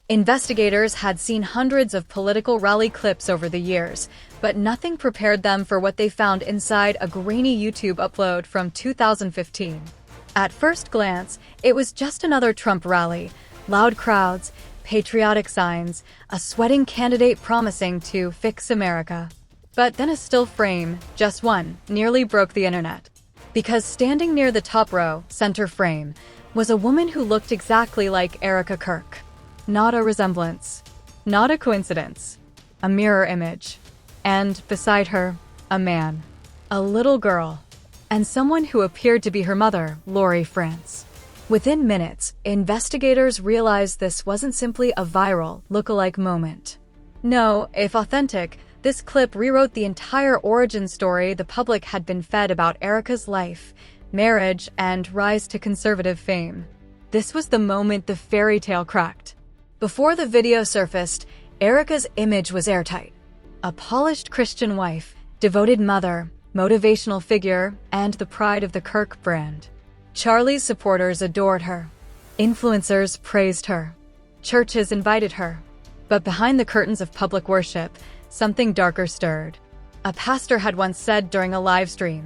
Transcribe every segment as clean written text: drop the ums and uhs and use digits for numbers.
Investigators had seen hundreds of political rally clips over the years, but nothing prepared them for what they found inside a grainy YouTube upload from 2015. At first glance, it was just another Trump rally. Loud crowds, patriotic signs, a sweating candidate promising to fix America. But then a still frame, just one, nearly broke the internet. Because standing near the top row, center frame, was a woman who looked exactly like Erika Kirk. Not a resemblance. Not a coincidence. A mirror image. And, beside her, a man. A little girl. And someone who appeared to be her mother, Lori Frantzve. Within minutes, investigators realized this wasn't simply a viral, look-alike moment. No, if authentic, this clip rewrote the entire origin story the public had been fed about Erika's life, marriage, and rise to conservative fame. This was the moment the fairy tale cracked. Before the video surfaced, Erika's image was airtight. A polished Christian wife, devoted mother, motivational figure, and the pride of the Kirk brand. Charlie's supporters adored her. Influencers praised her. Churches invited her. But behind the curtains of public worship, something darker stirred. A pastor had once said during a live stream,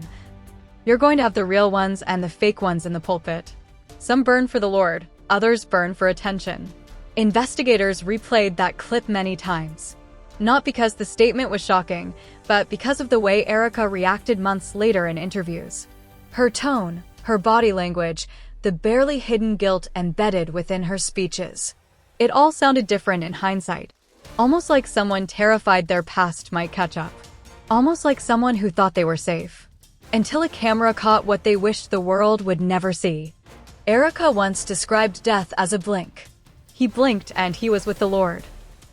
"You're going to have the real ones and the fake ones in the pulpit. Some burn for the Lord, others burn for attention." Investigators replayed that clip many times. Not because the statement was shocking, but because of the way Erika reacted months later in interviews. Her tone, her body language, the barely hidden guilt embedded within her speeches. It all sounded different in hindsight. Almost like someone terrified their past might catch up. Almost like someone who thought they were safe. Until a camera caught what they wished the world would never see. Erika once described death as a blink. He blinked and he was with the Lord.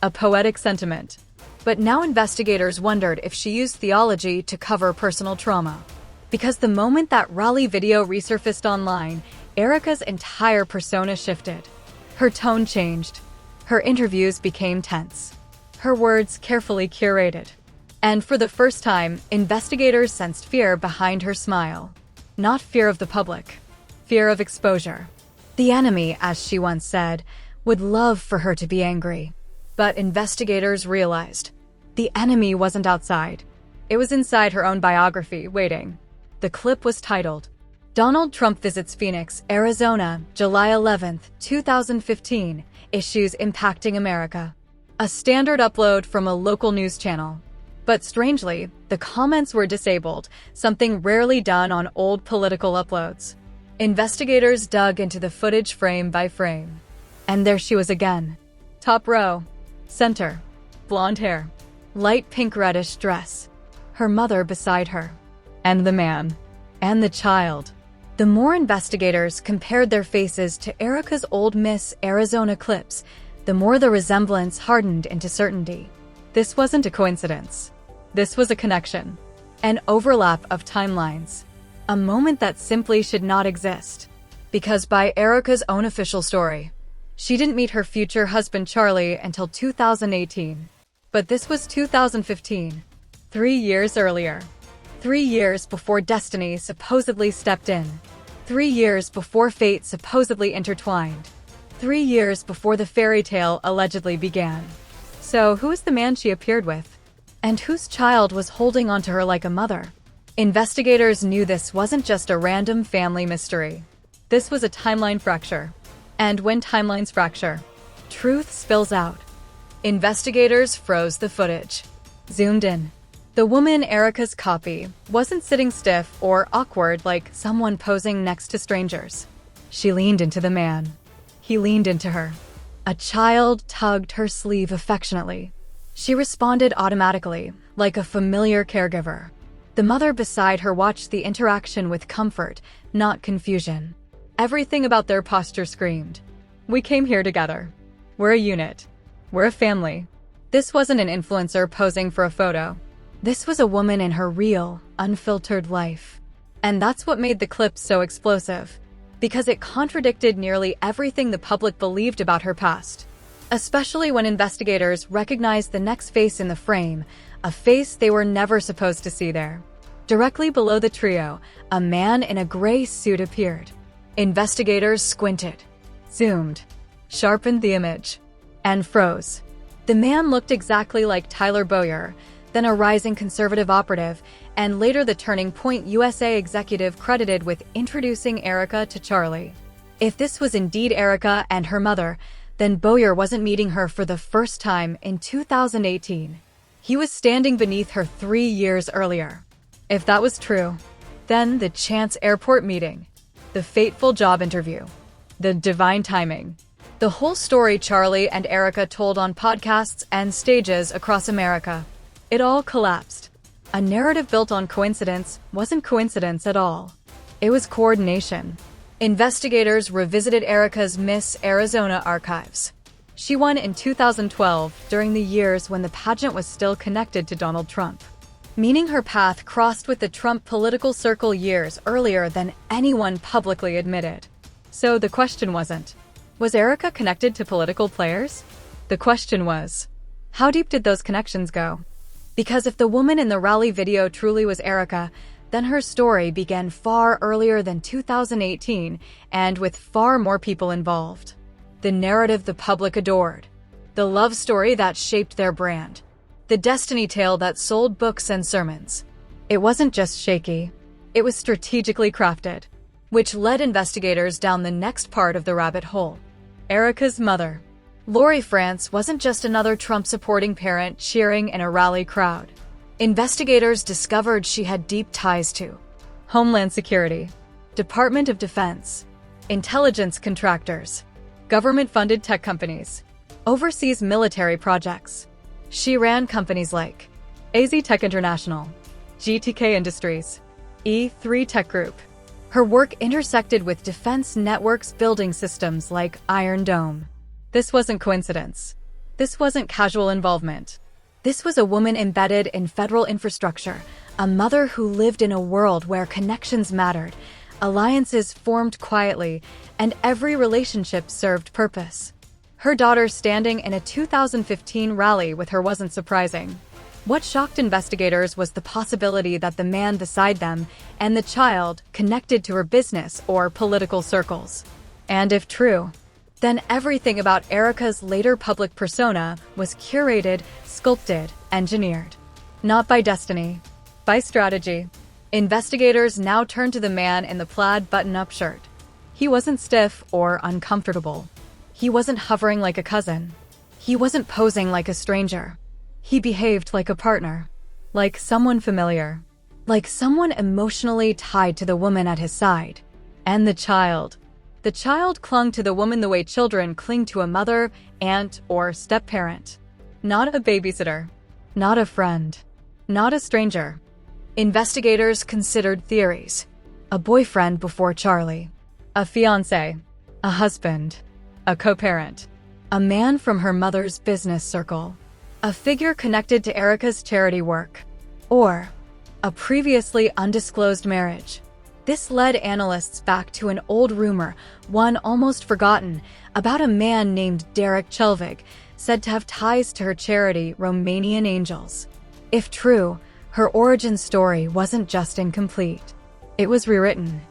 A poetic sentiment. But now investigators wondered if she used theology to cover personal trauma. Because the moment that rally video resurfaced online, Erika's entire persona shifted. Her tone changed. Her interviews became tense. Her words carefully curated. And for the first time, investigators sensed fear behind her smile. Not fear of the public. Fear of exposure. The enemy, as she once said, would love for her to be angry. But investigators realized the enemy wasn't outside. It was inside her own biography, waiting. The clip was titled, "Donald Trump Visits Phoenix, Arizona, July 11, 2015, Issues Impacting America." A standard upload from a local news channel. But strangely, the comments were disabled, something rarely done on old political uploads. Investigators dug into the footage frame by frame. And there she was again. Top row. Center. Blonde hair. Light pink reddish dress. Her mother beside her. And the man. And the child. The more investigators compared their faces to Erika's old Miss Arizona clips, the more the resemblance hardened into certainty. This wasn't a coincidence. This was a connection. An overlap of timelines. A moment that simply should not exist. Because by Erika's own official story, she didn't meet her future husband Charlie until 2018. But this was 2015. 3 years earlier. 3 years before destiny supposedly stepped in. 3 years before fate supposedly intertwined. 3 years before the fairy tale allegedly began. So who is the man she appeared with? And whose child was holding onto her like a mother? Investigators knew this wasn't just a random family mystery. This was a timeline fracture. And when timelines fracture, truth spills out. Investigators froze the footage. Zoomed in. The woman Erika's copy wasn't sitting stiff or awkward like someone posing next to strangers. She leaned into the man. He leaned into her. A child tugged her sleeve affectionately. She responded automatically, like a familiar caregiver. The mother beside her watched the interaction with comfort, not confusion. Everything about their posture screamed, "We came here together. We're a unit. We're a family." This wasn't an influencer posing for a photo. This was a woman in her real, unfiltered life. And that's what made the clip so explosive. Because it contradicted nearly everything the public believed about her past. Especially when investigators recognized the next face in the frame, a face they were never supposed to see there. Directly below the trio, a man in a gray suit appeared. Investigators squinted, zoomed, sharpened the image. and froze. The man looked exactly like Tyler Bowyer, then a rising conservative operative, and later the Turning Point USA executive credited with introducing Erika to Charlie. If this was indeed Erika and her mother, then Bowyer wasn't meeting her for the first time in 2018. He was standing beneath her 3 years earlier. If that was true, then the chance airport meeting, the fateful job interview, the divine timing, the whole story Charlie and Erika told on podcasts and stages across America, it all collapsed. A narrative built on coincidence wasn't coincidence at all. It was coordination. Investigators revisited Erika's Miss Arizona archives. She won in 2012 during the years when the pageant was still connected to Donald Trump, meaning her path crossed with the Trump political circle years earlier than anyone publicly admitted. So the question wasn't, was Erika connected to political players? The question was, how deep did those connections go? Because if the woman in the rally video truly was Erika, then her story began far earlier than 2018 and with far more people involved. The narrative the public adored. The love story that shaped their brand. The destiny tale that sold books and sermons. It wasn't just shaky. It was strategically crafted, which led investigators down the next part of the rabbit hole. Erika's mother, Lori Frantzve, wasn't just another Trump-supporting parent cheering in a rally crowd. Investigators discovered she had deep ties to Homeland Security, Department of Defense, intelligence contractors, government-funded tech companies, overseas military projects. She ran companies like AZ Tech International, GTK Industries, E3 Tech Group. Her work intersected with defense networks building systems like Iron Dome. This wasn't coincidence. This wasn't casual involvement. This was a woman embedded in federal infrastructure, a mother who lived in a world where connections mattered, alliances formed quietly, and every relationship served purpose. Her daughter standing in a 2015 rally with her wasn't surprising. What shocked investigators was the possibility that the man beside them and the child connected to her business or political circles. And if true, then everything about Erika's later public persona was curated, sculpted, engineered. Not by destiny, by strategy. Investigators now turned to the man in the plaid button-up shirt. He wasn't stiff or uncomfortable. He wasn't hovering like a cousin. He wasn't posing like a stranger. He behaved like a partner, like someone familiar, like someone emotionally tied to the woman at his side. And the child. The child clung to the woman the way children cling to a mother, aunt, or step-parent. Not a babysitter. Not a friend. Not a stranger. Investigators considered theories. A boyfriend before Charlie. A fiancé. A husband. A co-parent. A man from her mother's business circle. A figure connected to Erika's charity work. Or a previously undisclosed marriage. This led analysts back to an old rumor, one almost forgotten, about a man named Derek Chelvig, said to have ties to her charity Romanian Angels. If true, her origin story wasn't just incomplete. It was rewritten.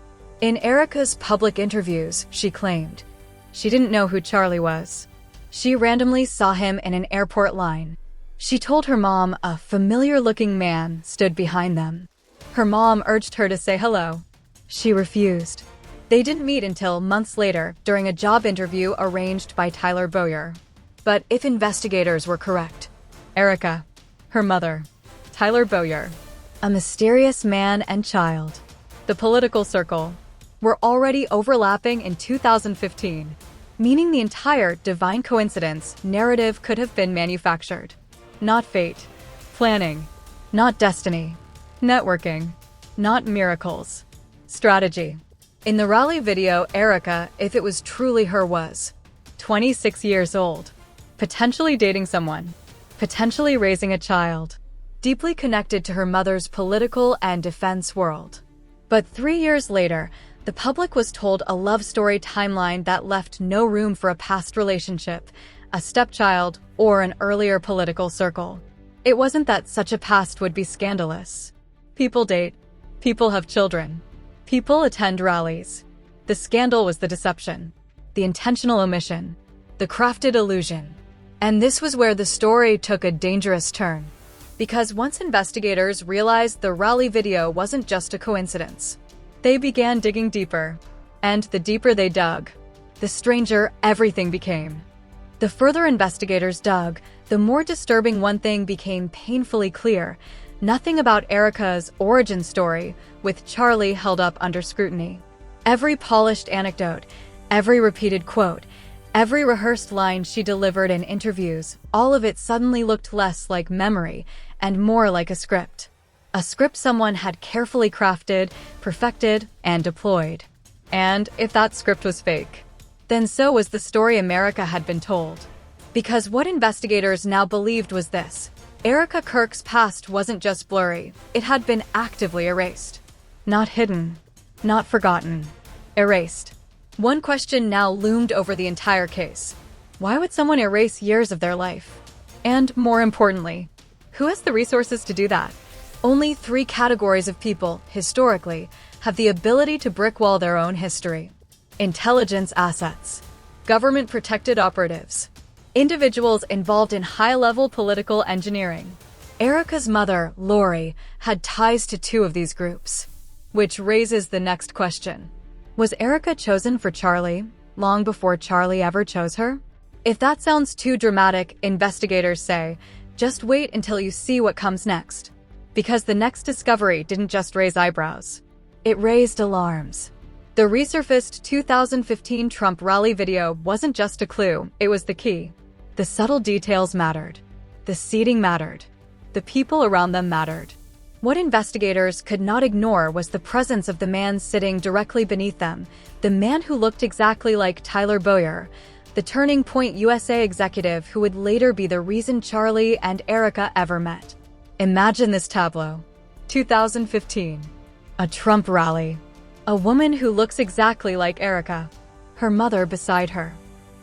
In Erika's public interviews, she claimed she didn't know who Charlie was. She randomly saw him in an airport line. She told her mom a familiar-looking man stood behind them. Her mom urged her to say hello. She refused. They didn't meet until months later during a job interview arranged by Tyler Bowyer. But if investigators were correct, Erika, her mother, Tyler Bowyer, a mysterious man and child, the political circle, were already overlapping in 2015, meaning the entire divine coincidence narrative could have been manufactured. Not fate, planning, not destiny, networking, not miracles. Strategy. In the rally video, Erika, if it was truly her, was 26 years old, potentially dating someone, potentially raising a child, deeply connected to her mother's political and defense world. But 3 years later, the public was told a love story timeline that left no room for a past relationship, a stepchild, or an earlier political circle. It wasn't that such a past would be scandalous. People date. People have children. People attend rallies. The scandal was the deception, the intentional omission, the crafted illusion. And this was where the story took a dangerous turn. Because once investigators realized the rally video wasn't just a coincidence, they began digging deeper. And the deeper they dug, the stranger everything became. The further investigators dug, the more disturbing one thing became painfully clear: nothing about Erika's origin story, with Charlie held up under scrutiny. Every polished anecdote, every repeated quote, every rehearsed line she delivered in interviews, all of it suddenly looked less like memory and more like a script. A script someone had carefully crafted, perfected, and deployed. And if that script was fake, then so was the story America had been told. Because what investigators now believed was this: Erika Kirk's past wasn't just blurry, it had been actively erased. Not hidden, not forgotten, erased. One question now loomed over the entire case: why would someone erase years of their life? And more importantly, who has the resources to do that? Only 3 categories of people, historically, have the ability to brickwall their own history: intelligence assets, government-protected operatives, individuals involved in high-level political engineering. Erika's mother, Lori, had ties to 2 of these groups. Which raises the next question: was Erika chosen for Charlie long before Charlie ever chose her? If that sounds too dramatic, investigators say, just wait until you see what comes next. Because the next discovery didn't just raise eyebrows. It raised alarms. The resurfaced 2015 Trump rally video wasn't just a clue, it was the key. The subtle details mattered. The seating mattered. The people around them mattered. What investigators could not ignore was the presence of the man sitting directly beneath them, the man who looked exactly like Tyler Boyer, the Turning Point USA executive who would later be the reason Charlie and Erika ever met. Imagine this tableau. 2015. A Trump rally. A woman who looks exactly like Erika. Her mother beside her.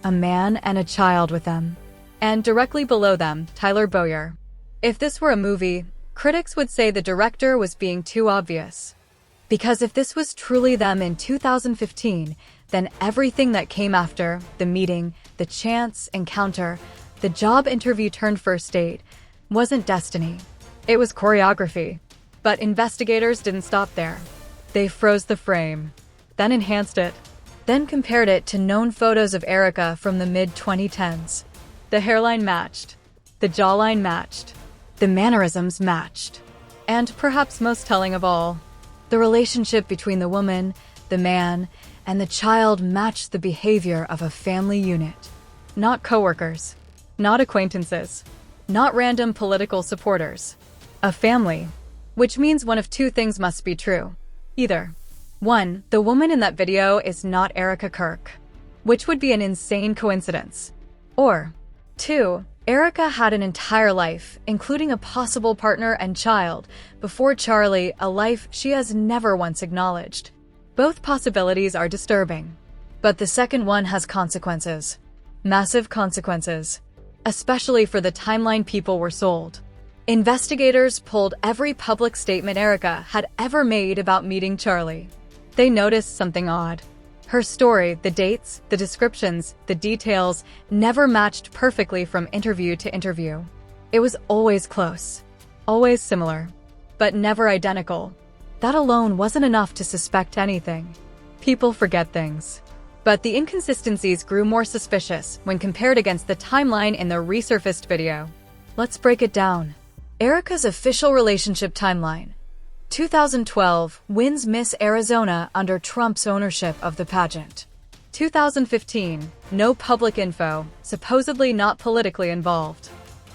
A man and a child with them. And directly below them, Tyler Boyer. If this were a movie, critics would say the director was being too obvious. Because if this was truly them in 2015, then everything that came after, the meeting, the chance encounter, the job interview turned first date, wasn't destiny. It was choreography. But investigators didn't stop there. They froze the frame, then enhanced it, then compared it to known photos of Erika from the mid-2010s. The hairline matched. The jawline matched. The mannerisms matched. And perhaps most telling of all, the relationship between the woman, the man, and the child matched the behavior of a family unit. Not coworkers, not acquaintances, not random political supporters. A family. Which means one of 2 things must be true. Either 1, the woman in that video is not Erika Kirk, which would be an insane coincidence. Or 2, Erika had an entire life, including a possible partner and child, before Charlie, a life she has never once acknowledged. Both possibilities are disturbing. But the second one has consequences. Massive consequences. Especially for the timeline people were sold. Investigators pulled every public statement Erika had ever made about meeting Charlie. They noticed something odd. Her story, the dates, the descriptions, the details, never matched perfectly from interview to interview. It was always close, always similar, but never identical. That alone wasn't enough to suspect anything. People forget things. But the inconsistencies grew more suspicious when compared against the timeline in the resurfaced video. Let's break it down. Erika's official relationship timeline. 2012, wins Miss Arizona under Trump's ownership of the pageant. 2015, no public info, supposedly not politically involved.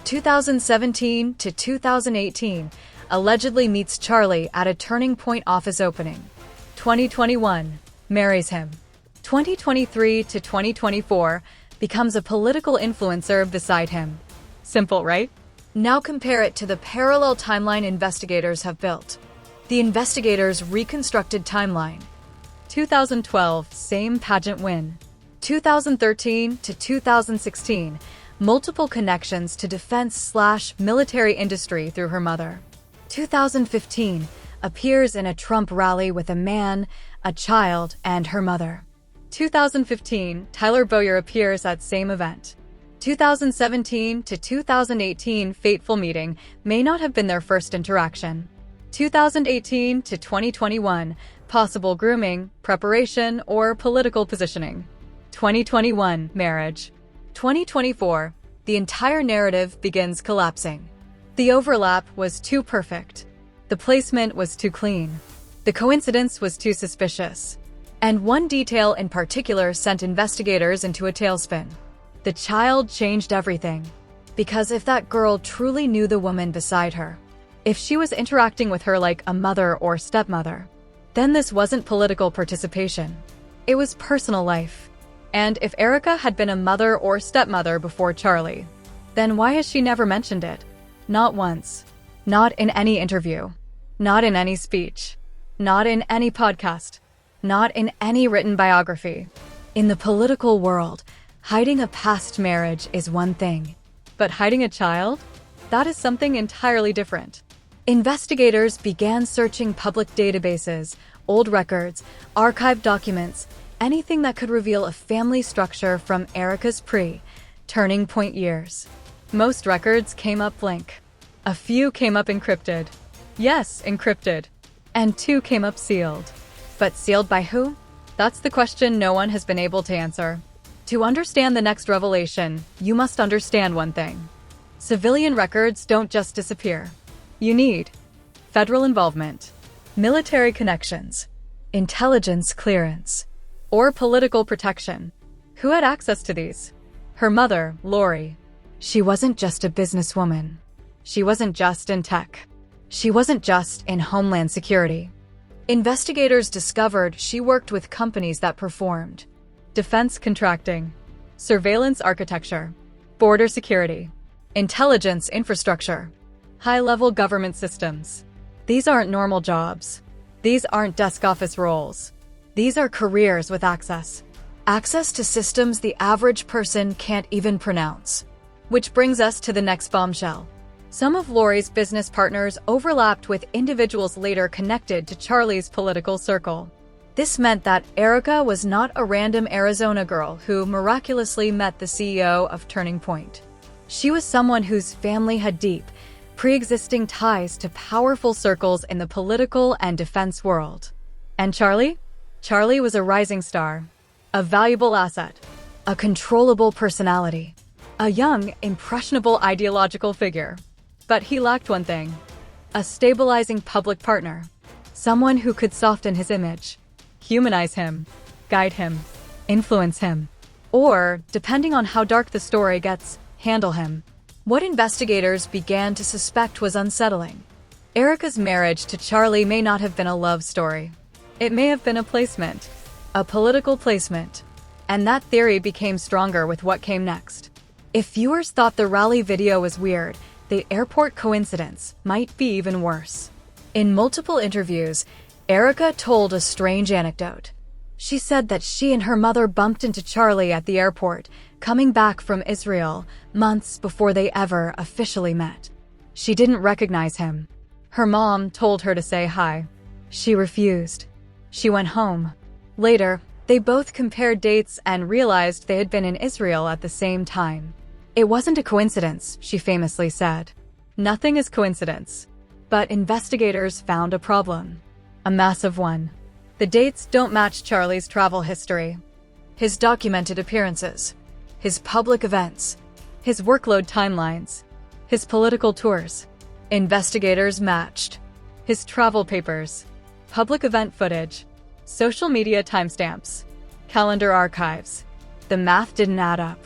2017 to 2018, allegedly meets Charlie at a Turning Point office opening. 2021, marries him. 2023 to 2024, becomes a political influencer beside him. Simple, right? Now compare it to the parallel timeline investigators have built. The investigators' reconstructed timeline. 2012, same pageant win. 2013 to 2016, multiple connections to defense/military industry through her mother. 2015, appears in a Trump rally with a man, a child, and her mother. 2015, Tyler Boyer appears at same event. 2017 to 2018 fateful meeting may not have been their first interaction. 2018 to 2021 possible grooming, preparation, or political positioning. 2021 marriage. 2024 the entire narrative begins collapsing. The overlap was too perfect. The placement was too clean. The coincidence was too suspicious. And one detail in particular sent investigators into a tailspin. The child changed everything. Because if that girl truly knew the woman beside her, if she was interacting with her like a mother or stepmother, then this wasn't political participation. It was personal life. And if Erika had been a mother or stepmother before Charlie, then why has she never mentioned it? Not once. Not in any interview. Not in any speech. Not in any podcast. Not in any written biography. In the political world, hiding a past marriage is one thing. But hiding a child? That is something entirely different. Investigators began searching public databases, old records, archived documents, anything that could reveal a family structure from Erika's pre-turning point years. Most records came up blank. A few came up encrypted. Yes, encrypted. And 2 came up sealed. But sealed by who? That's the question no one has been able to answer. To understand the next revelation, you must understand one thing. Civilian records don't just disappear. You need federal involvement, military connections, intelligence clearance, or political protection. Who had access to these? Her mother, Lori. She wasn't just a businesswoman. She wasn't just in tech. She wasn't just in Homeland Security. Investigators discovered she worked with companies that performed defense contracting, surveillance architecture, border security, intelligence infrastructure, high-level government systems. These aren't normal jobs. These aren't desk office roles. These are careers with access. Access to systems the average person can't even pronounce. Which brings us to the next bombshell. Some of Lori's business partners overlapped with individuals later connected to Charlie's political circle. This meant that Erika was not a random Arizona girl who miraculously met the CEO of Turning Point. She was someone whose family had deep, pre-existing ties to powerful circles in the political and defense world. And Charlie? Charlie was a rising star, a valuable asset, a controllable personality, a young, impressionable ideological figure. But he lacked one thing: a stabilizing public partner, someone who could soften his image, humanize him, guide him, influence him, or, depending on how dark the story gets, handle him. What investigators began to suspect was unsettling. Erika's marriage to Charlie may not have been a love story. It may have been a placement, a political placement. And that theory became stronger with what came next. If viewers thought the rally video was weird, the airport coincidence might be even worse. In multiple interviews, Erika told a strange anecdote. She said that she and her mother bumped into Charlie at the airport, coming back from Israel, months before they ever officially met. She didn't recognize him. Her mom told her to say hi. She refused. She went home. Later, they both compared dates and realized they had been in Israel at the same time. It wasn't a coincidence, she famously said. Nothing is coincidence. But investigators found a problem. A massive one. The dates don't match Charlie's travel history. His documented appearances. His public events. His workload timelines. His political tours. Investigators matched. His travel papers. Public event footage. Social media timestamps. Calendar archives. The math didn't add up.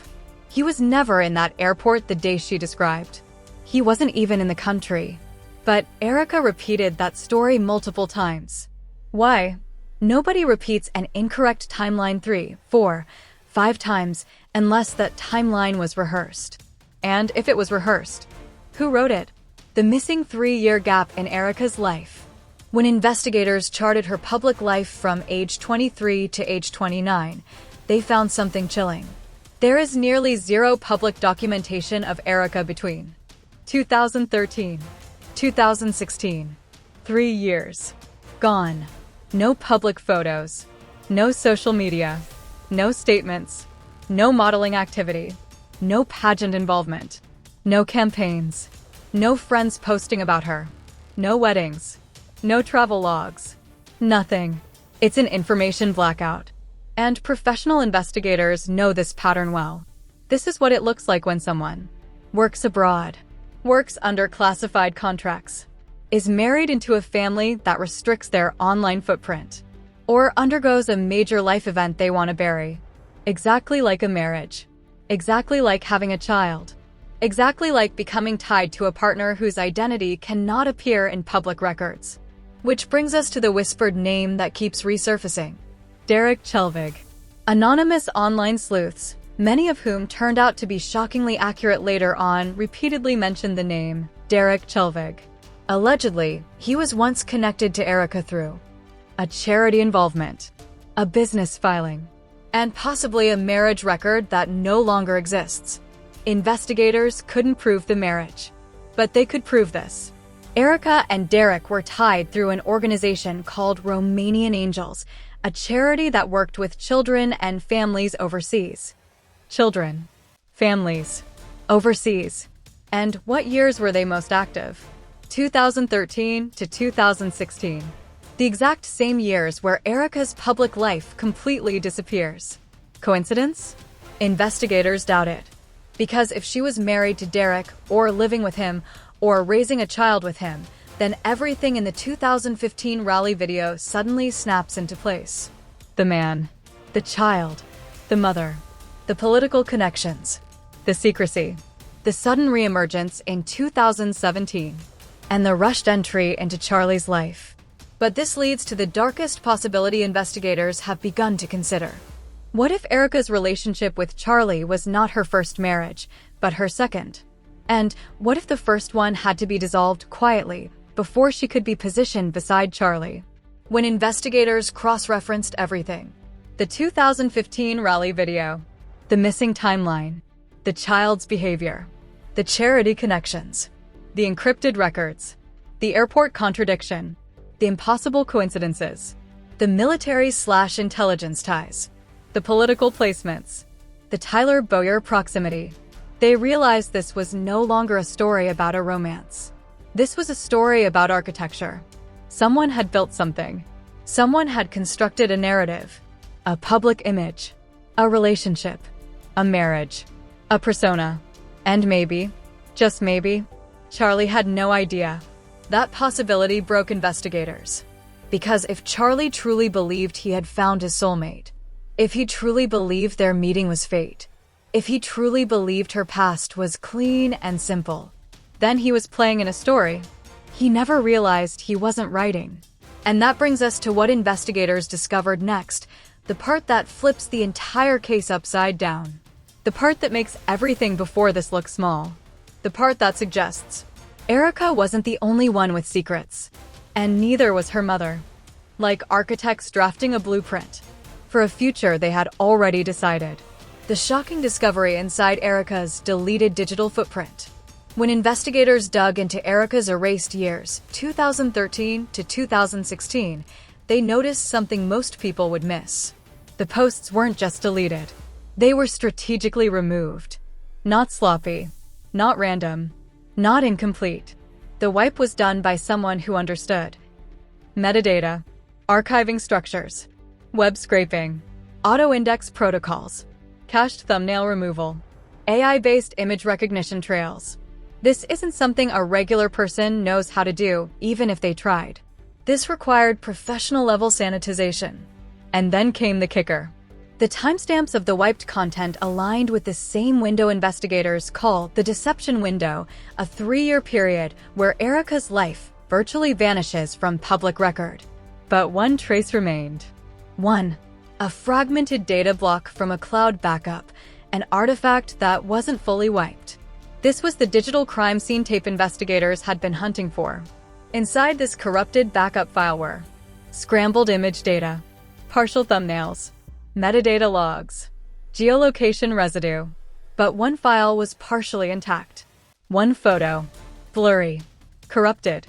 He was never in that airport the day she described. He wasn't even in the country. But Erika repeated that story multiple times. Why? Nobody repeats an incorrect timeline 3, 4, 5 times unless that timeline was rehearsed. And if it was rehearsed, who wrote it? The missing 3-year gap in Erika's life. When investigators charted her public life from age 23 to age 29, they found something chilling. There is nearly zero public documentation of Erika between 2013, 2016. 3 years. Gone. No public photos. No social media. No statements. No modeling activity. No pageant involvement. No campaigns. No friends posting about her. No weddings. No travel logs. Nothing. It's an information blackout. And professional investigators know this pattern well. This is what it looks like when someone works abroad, works under classified contracts, is married into a family that restricts their online footprint, or undergoes a major life event they want to bury. Exactly like a marriage. Exactly like having a child. Exactly like becoming tied to a partner whose identity cannot appear in public records. Which brings us to the whispered name that keeps resurfacing. Derek Chelvig. Anonymous online sleuths, many of whom turned out to be shockingly accurate later on, repeatedly mentioned the name Derek Chelvig. Allegedly, he was once connected to Erika through a charity involvement, a business filing, and possibly a marriage record that no longer exists. Investigators couldn't prove the marriage, but they could prove this. Erika and Derek were tied through an organization called Romanian Angels, a charity that worked with children and families overseas. Children, families, overseas. And what years were they most active? 2013 to 2016. The exact same years where Erika's public life completely disappears. Coincidence? Investigators doubt it. Because if she was married to Derek, or living with him, or raising a child with him, then everything in the 2015 rally video suddenly snaps into place. The man, the child, the mother, the political connections, the secrecy, the sudden reemergence in 2017, and the rushed entry into Charlie's life. But this leads to the darkest possibility investigators have begun to consider. What if Erika's relationship with Charlie was not her first marriage, but her second? And what if the first one had to be dissolved quietly, before she could be positioned beside Charlie? When investigators cross-referenced everything, the 2015 rally video, the missing timeline, the child's behavior, the charity connections, the encrypted records, the airport contradiction, the impossible coincidences, the military/intelligence ties, the political placements, the Tyler Boyer proximity, they realized this was no longer a story about a romance. This was a story about architecture. Someone had built something. Someone had constructed a narrative, a public image, a relationship, a marriage, a persona. And maybe, just maybe, Charlie had no idea. That possibility broke investigators. Because if Charlie truly believed he had found his soulmate, if he truly believed their meeting was fate, if he truly believed her past was clean and simple, then he was playing in a story he never realized he wasn't writing. And that brings us to what investigators discovered next, the part that flips the entire case upside down. The part that makes everything before this look small. The part that suggests Erika wasn't the only one with secrets, and neither was her mother. Like architects drafting a blueprint for a future they had already decided. The shocking discovery inside Erika's deleted digital footprint. When investigators dug into Erika's erased years, 2013 to 2016, they noticed something most people would miss. The posts weren't just deleted. They were strategically removed. Not sloppy, not random, not incomplete. The wipe was done by someone who understood. Metadata, archiving structures, web scraping, auto-index protocols, cached thumbnail removal, AI-based image recognition trails. This isn't something a regular person knows how to do, even if they tried. This required professional-level sanitization. And then came the kicker. The timestamps of the wiped content aligned with the same window investigators call the deception window, a 3-year period where Erika's life virtually vanishes from public record. But one trace remained. One, a fragmented data block from a cloud backup, an artifact that wasn't fully wiped. This was the digital crime scene tape investigators had been hunting for. Inside this corrupted backup file were scrambled image data, partial thumbnails, metadata logs, geolocation residue. But one file was partially intact. One photo, blurry, corrupted,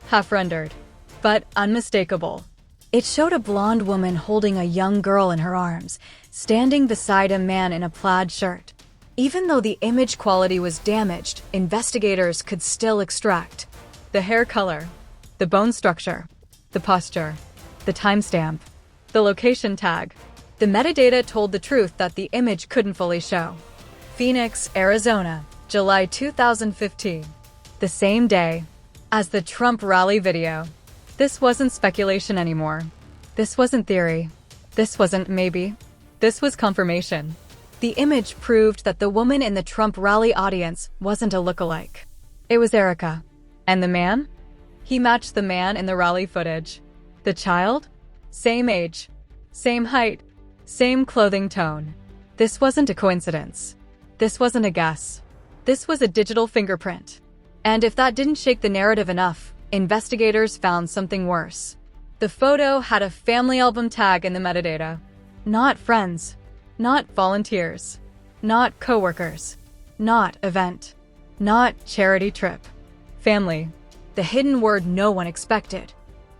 half-rendered, but unmistakable. It showed a blonde woman holding a young girl in her arms, standing beside a man in a plaid shirt. Even though the image quality was damaged, investigators could still extract the hair color, the bone structure, the posture, the timestamp, the location tag. The metadata told the truth that the image couldn't fully show. Phoenix, Arizona, July 2015. The same day as the Trump rally video. This wasn't speculation anymore. This wasn't theory. This wasn't maybe. This was confirmation. The image proved that the woman in the Trump rally audience wasn't a lookalike. It was Erika. And the man? He matched the man in the rally footage. The child? Same age, same height, same clothing tone. This wasn't a coincidence. This wasn't a guess. This was a digital fingerprint. And if that didn't shake the narrative enough, investigators found something worse. The photo had a family album tag in the metadata. Not friends. Not volunteers. Not coworkers. Not event. Not charity trip. Family. The hidden word no one expected.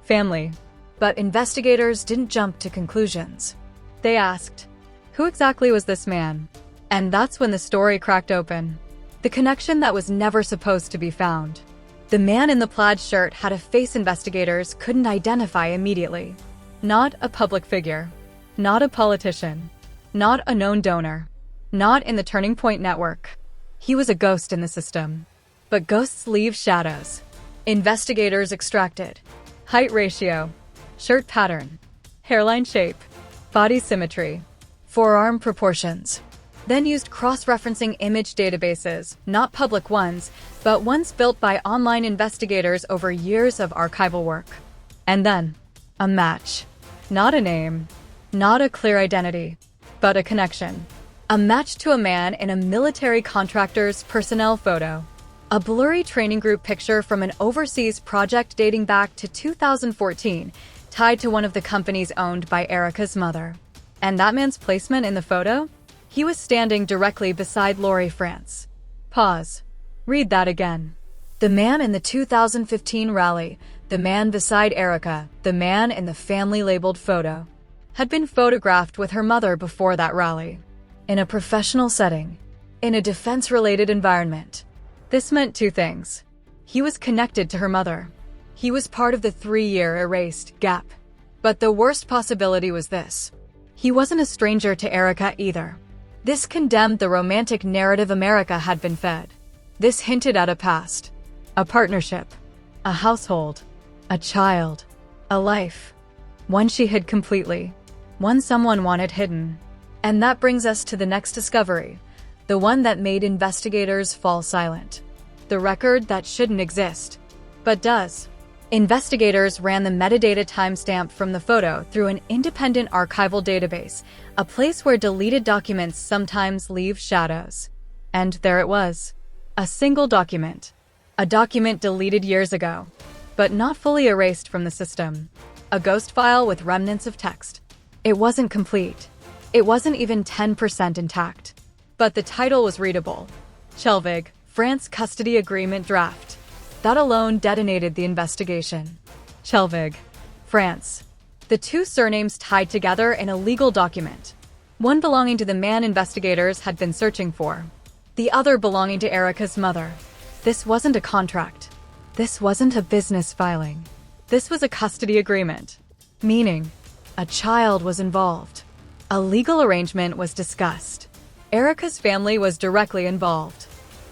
Family. But investigators didn't jump to conclusions. They asked, who exactly was this man? And that's when the story cracked open. The connection that was never supposed to be found. The man in the plaid shirt had a face investigators couldn't identify immediately. Not a public figure. Not a politician. Not a known donor. Not in the Turning Point network. He was a ghost in the system. But ghosts leave shadows. Investigators extracted height ratio, shirt pattern, hairline shape, body symmetry, forearm proportions. Then used cross-referencing image databases, not public ones, but ones built by online investigators over years of archival work. And then, a match. Not a name, not a clear identity, but a connection. A match to a man in a military contractor's personnel photo. A blurry training group picture from an overseas project dating back to 2014, tied to one of the companies owned by Erika's mother. And that man's placement in the photo? He was standing directly beside Lori Frantzve. Pause. Read that again. The man in the 2015 rally, the man beside Erika, the man in the family-labeled photo, had been photographed with her mother before that rally. In a professional setting. In a defense-related environment. This meant two things. He was connected to her mother. He was part of the 3-year erased gap. But the worst possibility was this. He wasn't a stranger to Erika either. This condemned the romantic narrative America had been fed. This hinted at a past, a partnership, a household, a child, a life. One she hid completely, one someone wanted hidden. And that brings us to the next discovery, the one that made investigators fall silent. The record that shouldn't exist, but does. Investigators ran the metadata timestamp from the photo through an independent archival database, a place where deleted documents sometimes leave shadows. And there it was. A single document. A document deleted years ago, but not fully erased from the system. A ghost file with remnants of text. It wasn't complete. It wasn't even 10% intact. But the title was readable. Schelvig, France Custody Agreement Draft. That alone detonated the investigation. Schelvig, France. The two surnames tied together in a legal document. One belonging to the man investigators had been searching for. The other belonging to Erika's mother. This wasn't a contract. This wasn't a business filing. This was a custody agreement. Meaning, a child was involved. A legal arrangement was discussed. Erika's family was directly involved.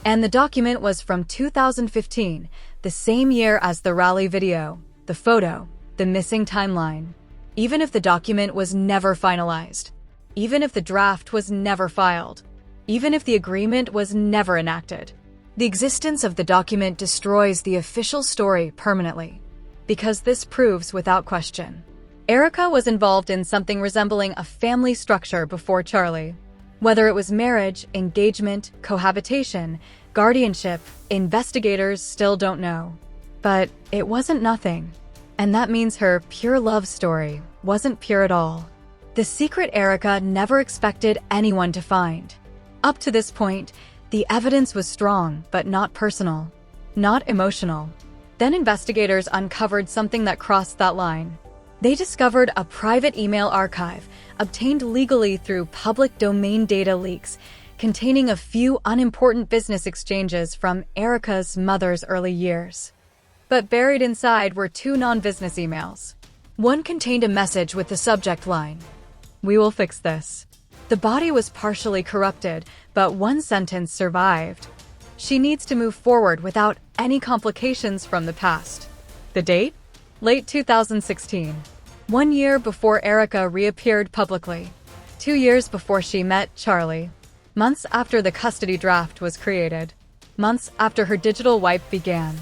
And the document was from 2015, the same year as the rally video, the photo, the missing timeline. Even if the document was never finalized. Even if the draft was never filed. Even if the agreement was never enacted. The existence of the document destroys the official story permanently. Because this proves without question. Erika was involved in something resembling a family structure before Charlie. Whether it was marriage, engagement, cohabitation, guardianship, investigators still don't know. But it wasn't nothing. And that means her pure love story wasn't pure at all. The secret Erika never expected anyone to find. Up to this point, the evidence was strong, but not personal, not emotional. Then investigators uncovered something that crossed that line. They discovered a private email archive, obtained legally through public domain data leaks, containing a few unimportant business exchanges from Erika's mother's early years. But buried inside were two non-business emails. One contained a message with the subject line, "We will fix this." The body was partially corrupted, but one sentence survived. "She needs to move forward without any complications from the past." The date? Late 2016. 1 year before Erika reappeared publicly. 2 years before she met Charlie. Months after the custody draft was created. Months after her digital wipe began.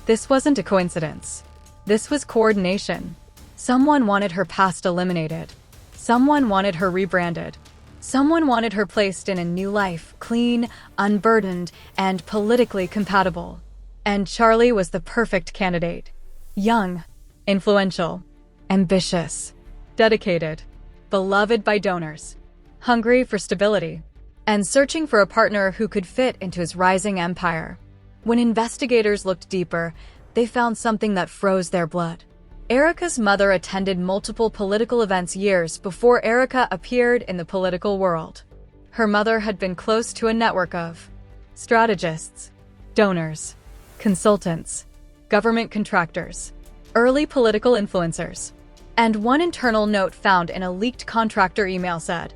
This wasn't a coincidence. This was coordination. Someone wanted her past eliminated. Someone wanted her rebranded. Someone wanted her placed in a new life, clean, unburdened, and politically compatible. And Charlie was the perfect candidate. Young, influential, ambitious, dedicated, beloved by donors, hungry for stability, and searching for a partner who could fit into his rising empire. When investigators looked deeper, they found something that froze their blood. Erika's mother attended multiple political events years before Erika appeared in the political world. Her mother had been close to a network of strategists, donors, consultants, government contractors, early political influencers. And one internal note found in a leaked contractor email said,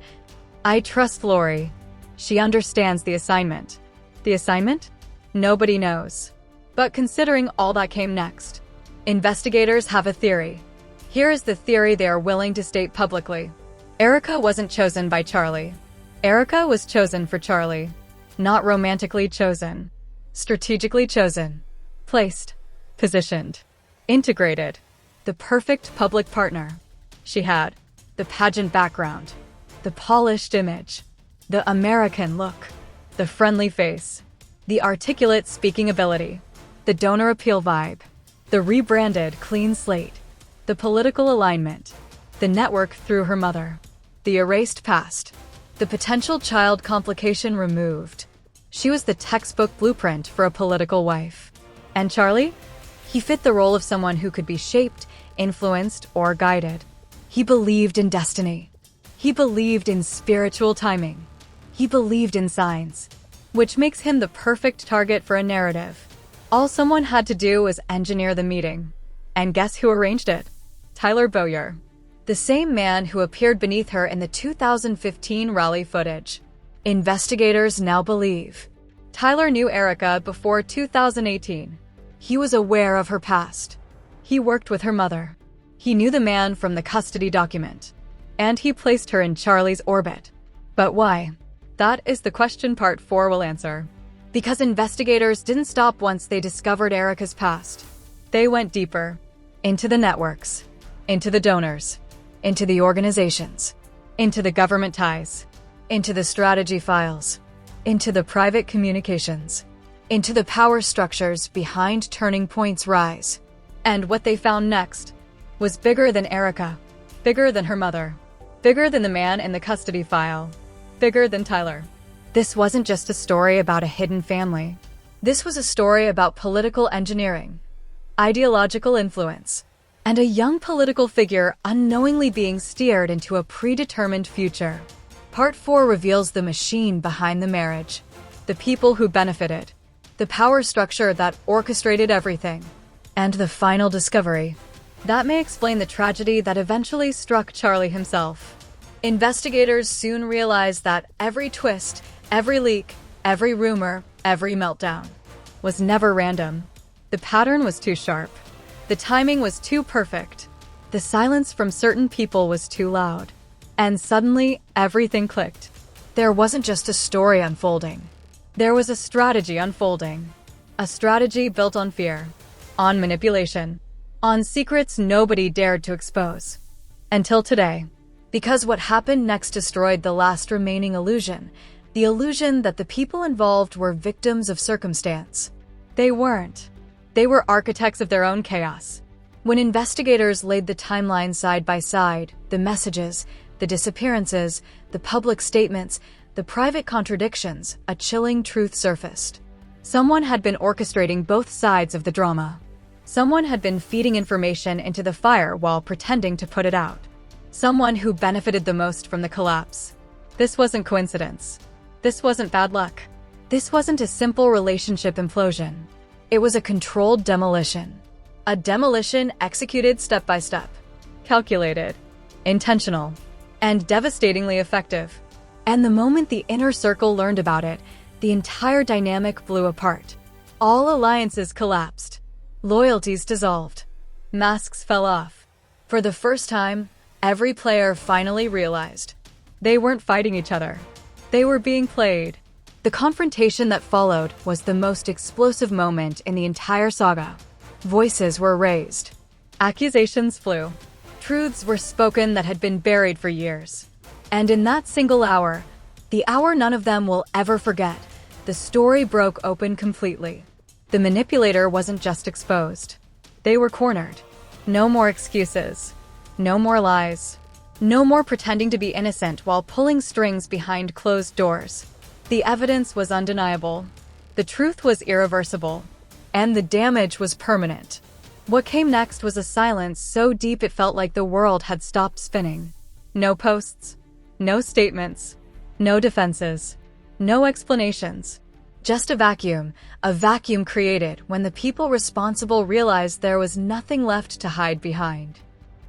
"I trust Lori. She understands the assignment." The assignment? Nobody knows. But considering all that came next, investigators have a theory. Here is the theory they are willing to state publicly. Erika wasn't chosen by Charlie. Erika was chosen for Charlie. Not romantically chosen. Strategically chosen. Placed. Positioned. Integrated. The perfect public partner. She had the pageant background, the polished image, the American look, the friendly face, the articulate speaking ability, the donor appeal vibe, the rebranded clean slate, the political alignment, the network through her mother, the erased past, the potential child complication removed. She was the textbook blueprint for a political wife. And Charlie? He fit the role of someone who could be shaped, influenced, or guided. He believed in destiny. He believed in spiritual timing. He believed in signs, which makes him the perfect target for a narrative. All someone had to do was engineer the meeting. And guess who arranged it? Tyler Bowyer, the same man who appeared beneath her in the 2015 rally footage. Investigators now believe Tyler knew Erika before 2018. He was aware of her past. He worked with her mother. He knew the man from the custody document. And he placed her in Charlie's orbit. But why? That is the question part 4 will answer. Because investigators didn't stop once they discovered Erika's past. They went deeper. Into the networks. Into the donors. Into the organizations. Into the government ties. Into the strategy files. Into the private communications. Into the power structures behind Turning Point's rise. And what they found next was bigger than Erika, bigger than her mother, bigger than the man in the custody file, bigger than Tyler. This wasn't just a story about a hidden family. This was a story about political engineering, ideological influence, and a young political figure unknowingly being steered into a predetermined future. Part 4 reveals the machine behind the marriage, the people who benefited, the power structure that orchestrated everything, and the final discovery that may explain the tragedy that eventually struck Charlie himself. Investigators soon realized that every twist, every leak, every rumor, every meltdown was never random. The pattern was too sharp. The timing was too perfect. The silence from certain people was too loud. And suddenly, everything clicked. There wasn't just a story unfolding. There was a strategy unfolding. A strategy built on fear, on manipulation, on secrets nobody dared to expose. Until today. Because what happened next destroyed the last remaining illusion, the illusion that the people involved were victims of circumstance. They weren't. They were architects of their own chaos. When investigators laid the timeline side by side, the messages, the disappearances, the public statements, the private contradictions, a chilling truth surfaced. Someone had been orchestrating both sides of the drama. Someone had been feeding information into the fire while pretending to put it out. Someone who benefited the most from the collapse. This wasn't coincidence. This wasn't bad luck. This wasn't a simple relationship implosion. It was a controlled demolition. A demolition executed step by step. Calculated, intentional, and devastatingly effective. And the moment the inner circle learned about it, the entire dynamic blew apart. All alliances collapsed. Loyalties dissolved. Masks fell off. For the first time, every player finally realized they weren't fighting each other. They were being played. The confrontation that followed was the most explosive moment in the entire saga. Voices were raised. Accusations flew. Truths were spoken that had been buried for years. And in that single hour, the hour none of them will ever forget, the story broke open completely. The manipulator wasn't just exposed. They were cornered. No more excuses. No more lies. No more pretending to be innocent while pulling strings behind closed doors. The evidence was undeniable. The truth was irreversible. And the damage was permanent. What came next was a silence so deep it felt like the world had stopped spinning. No posts. No statements. No defenses. No explanations. Just a vacuum created when the people responsible realized there was nothing left to hide behind.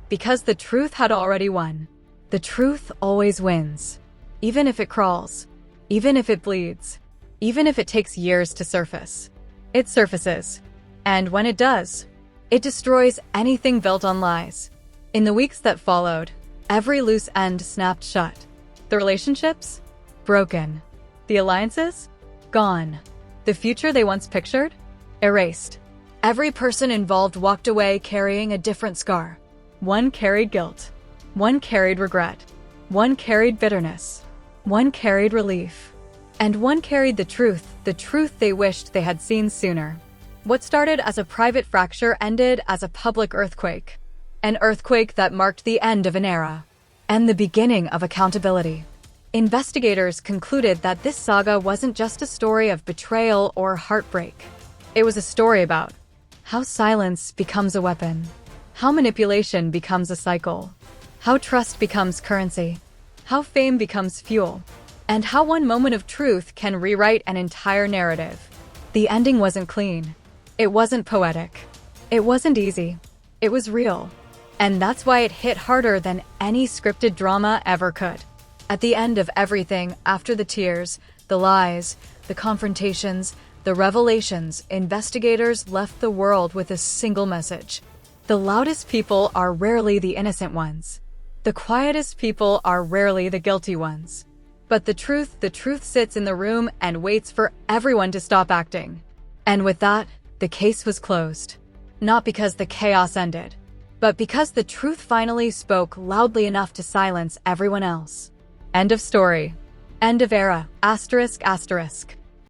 Because the truth had already won. The truth always wins. Even if it crawls. Even if it bleeds. Even if it takes years to surface. It surfaces. And when it does, it destroys anything built on lies. In the weeks that followed, every loose end snapped shut. The relationships? Broken. The alliances? Gone. The future they once pictured? Erased. Every person involved walked away carrying a different scar. One carried guilt. One carried regret. One carried bitterness. One carried relief. And one carried the truth they wished they had seen sooner. What started as a private fracture ended as a public earthquake. An earthquake that marked the end of an era. And the beginning of accountability. Investigators concluded that this saga wasn't just a story of betrayal or heartbreak. It was a story about how silence becomes a weapon, how manipulation becomes a cycle, how trust becomes currency, how fame becomes fuel, and how one moment of truth can rewrite an entire narrative. The ending wasn't clean. It wasn't poetic. It wasn't easy. It was real. And that's why it hit harder than any scripted drama ever could. At the end of everything, after the tears, the lies, the confrontations, the revelations, investigators left the world with a single message. The loudest people are rarely the innocent ones. The quietest people are rarely the guilty ones. But the truth sits in the room and waits for everyone to stop acting. And with that, the case was closed. Not because the chaos ended, but because the truth finally spoke loudly enough to silence everyone else. End of story. End of era. ***.